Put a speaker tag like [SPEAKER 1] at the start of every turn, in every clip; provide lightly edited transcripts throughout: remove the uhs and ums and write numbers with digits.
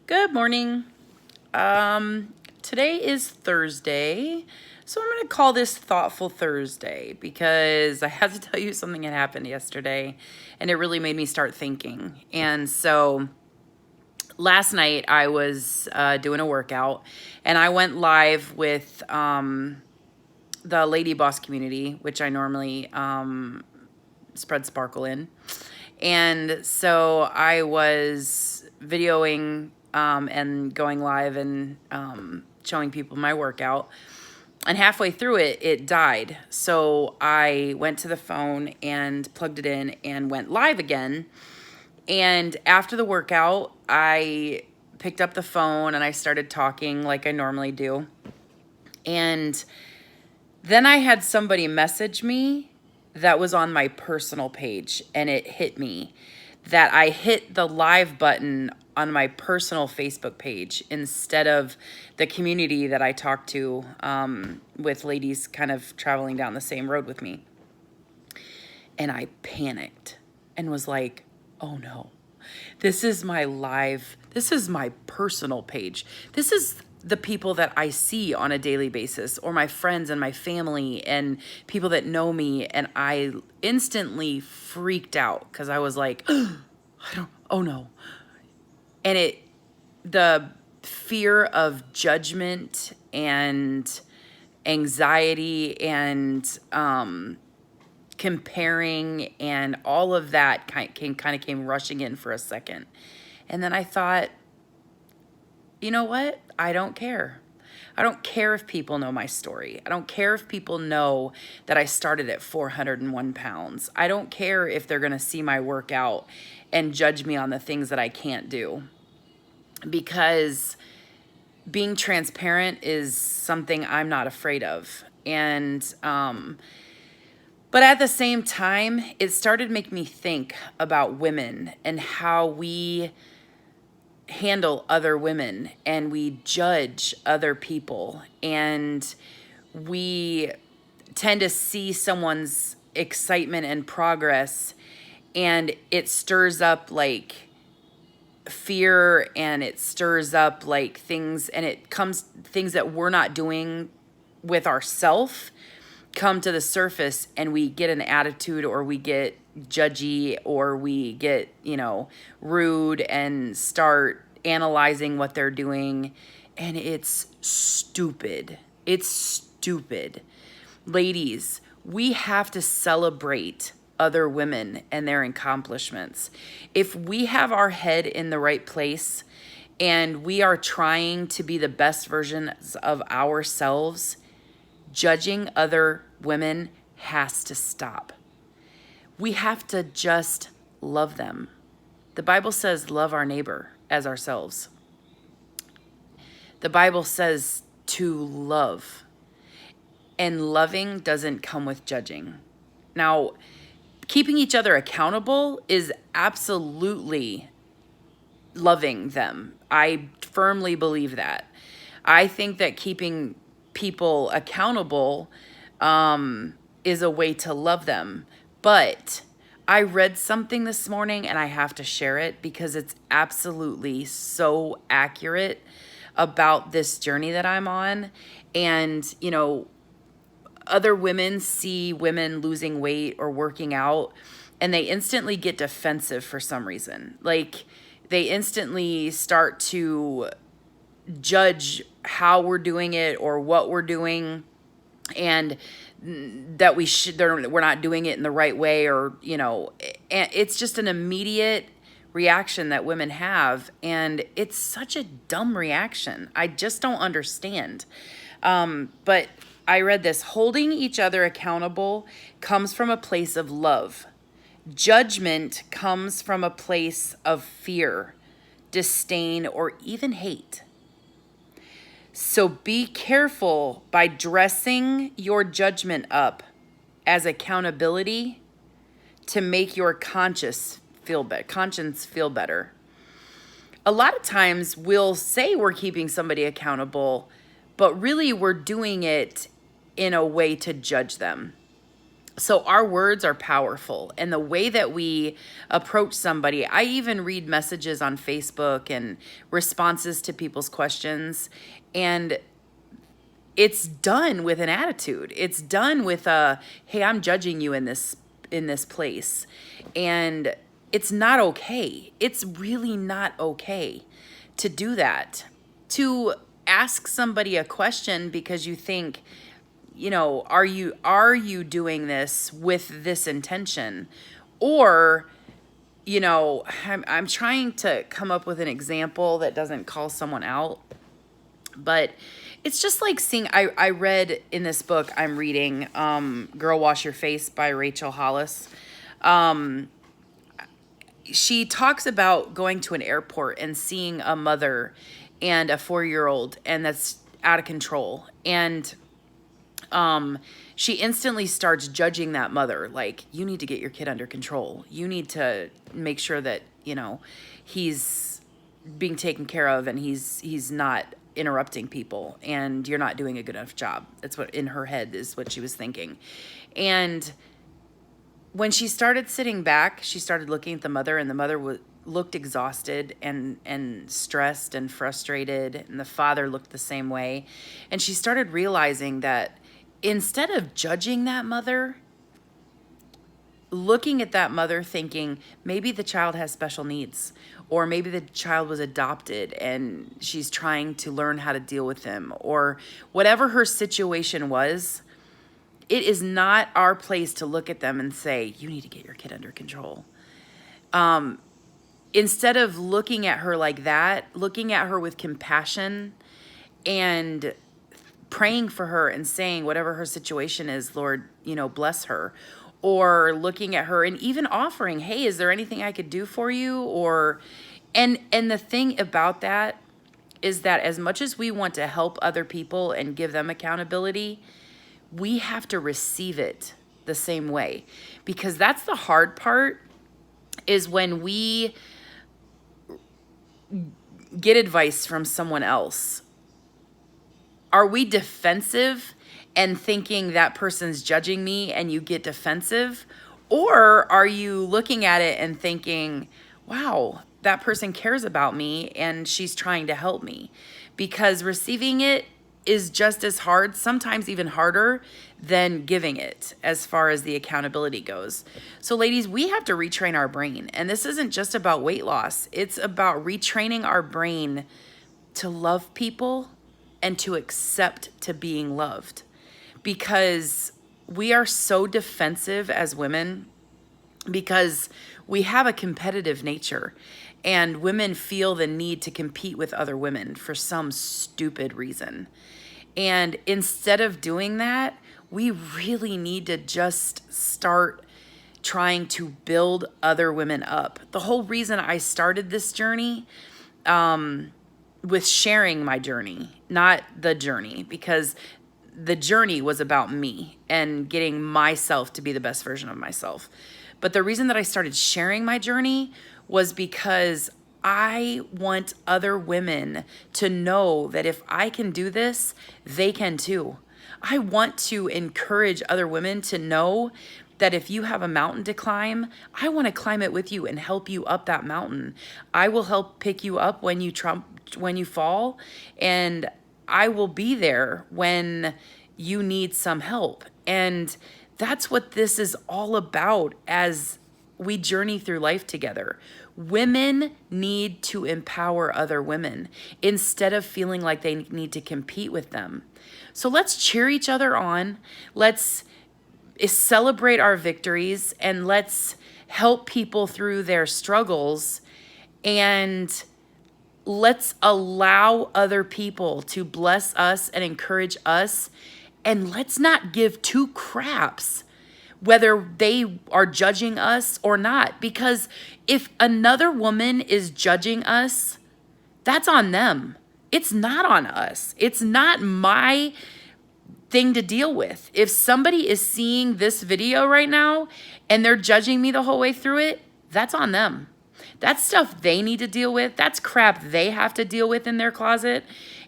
[SPEAKER 1] Good morning. Today is Thursday, so I'm going to call this Thoughtful Thursday because I had to tell you something that happened yesterday and it really made me start thinking. And so last night I was doing a workout and I went live with the Lady Boss community, which I normally spread sparkle in. And so I was videoing and going live and showing people my workout. And halfway through it, it died. So I went to the phone and plugged it in and went live again. And after the workout, I picked up the phone and I started talking like I normally do. And then I had somebody message me that was on my personal page, and it hit me that I hit the live button on my personal Facebook page instead of the community that I talked to with ladies kind of traveling down the same road with me. And I panicked and was like, oh no, this is my personal page. This is the people that I see on a daily basis, or my friends and my family and people that know me. And I instantly freaked out because I was like, oh no. And the fear of judgment and anxiety and comparing and all of that came rushing in for a second. And then I thought, you know what? I don't care. I don't care if people know my story. I don't care if people know that I started at 401 pounds. I don't care if they're going to see my workout and judge me on the things that I can't do. Because being transparent is something I'm not afraid of. And, but at the same time, it started making me think about women and how we handle other women and we judge other people, and we tend to see someone's excitement and progress and it stirs up like fear, and it stirs up like things, and things that we're not doing with ourselves come to the surface, and we get an attitude, or we get judgy, or we get, rude and start analyzing what they're doing. And it's stupid. It's stupid. Ladies, we have to celebrate other women and their accomplishments. If we have our head in the right place and we are trying to be the best versions of ourselves, judging other women has to stop. We have to just love them. The Bible says, love our neighbor as ourselves. The Bible says to love. And loving doesn't come with judging. Now, keeping each other accountable is absolutely loving them. I firmly believe that. I think that keeping people accountable is a way to love them. But I read something this morning and I have to share it because it's absolutely so accurate about this journey that I'm on. And, other women see women losing weight or working out and they instantly get defensive for some reason. Like, they instantly start to judge how we're doing it or what we're doing, and that we're not doing it in the right way, or it's just an immediate reaction that women have, and it's such a dumb reaction. I just don't understand. But I read this: holding each other accountable comes from a place of love. Judgment comes from a place of fear, disdain, or even hate. So be careful by dressing your judgment up as accountability to make your conscience feel better. A lot of times we'll say we're keeping somebody accountable, but really we're doing it in a way to judge them. So our words are powerful, and the way that we approach somebody, I even read messages on Facebook and responses to people's questions, and it's done with an attitude. It's done with a, hey, I'm judging you in this place. And it's not okay. It's really not okay to do that. To ask somebody a question because you think, are you doing this with this intention? Or, I'm trying to come up with an example that doesn't call someone out, but it's just like seeing, I read in this book I'm reading, Girl Wash Your Face by Rachel Hollis. She talks about going to an airport and seeing a mother and a 4-year-old, and that's out of control. And she instantly starts judging that mother, like, you need to get your kid under control. You need to make sure that, he's being taken care of and he's not interrupting people, and you're not doing a good enough job. That's what in her head is what she was thinking. And when she started sitting back, she started looking at the mother, and the mother looked exhausted and stressed and frustrated, and the father looked the same way. And she started realizing that instead of judging that mother, looking at that mother thinking, maybe the child has special needs, or maybe the child was adopted and she's trying to learn how to deal with them, or whatever her situation was, it is not our place to look at them and say, you need to get your kid under control. Instead of looking at her like that, looking at her with compassion and praying for her and saying, whatever her situation is, Lord, bless her. Or looking at her and even offering, hey, is there anything I could do for you? Or, and the thing about that is that as much as we want to help other people and give them accountability, we have to receive it the same way. Because that's the hard part, is when we get advice from someone else. Are we defensive and thinking that person's judging me and you get defensive? Or are you looking at it and thinking, wow, that person cares about me and she's trying to help me? Because receiving it is just as hard, sometimes even harder than giving it as far as the accountability goes. So ladies, we have to retrain our brain. And this isn't just about weight loss. It's about retraining our brain to love people and to accept to being loved. Because we are so defensive as women because we have a competitive nature, and women feel the need to compete with other women for some stupid reason. And instead of doing that, we really need to just start trying to build other women up. The whole reason I started this journey, with sharing my journey, not the journey, because the journey was about me and getting myself to be the best version of myself. But the reason that I started sharing my journey was because I want other women to know that if I can do this, they can too. I want to encourage other women to know that if you have a mountain to climb, I want to climb it with you and help you up that mountain. I will help pick you up when you fall, and I will be there when you need some help. And that's what this is all about as we journey through life together. Women need to empower other women instead of feeling like they need to compete with them. So let's cheer each other on. Let's celebrate our victories, and let's help people through their struggles, and let's allow other people to bless us and encourage us. And let's not give two craps whether they are judging us or not. Because if another woman is judging us, that's on them. It's not on us. It's not my thing to deal with. If somebody is seeing this video right now and they're judging me the whole way through it, that's on them. That's stuff they need to deal with. That's crap they have to deal with in their closet.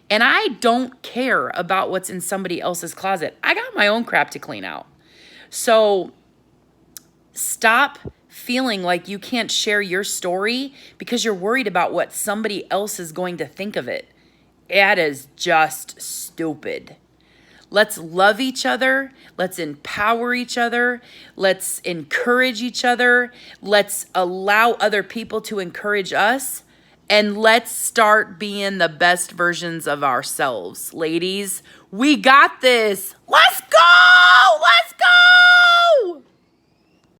[SPEAKER 1] And I don't care about what's in somebody else's closet. I got my own crap to clean out. So stop feeling like you can't share your story because you're worried about what somebody else is going to think of it. That is just stupid. Let's love each other. Let's empower each other. Let's encourage each other. Let's allow other people to encourage us. And let's start being the best versions of ourselves. Ladies, we got this. Let's go! Let's go!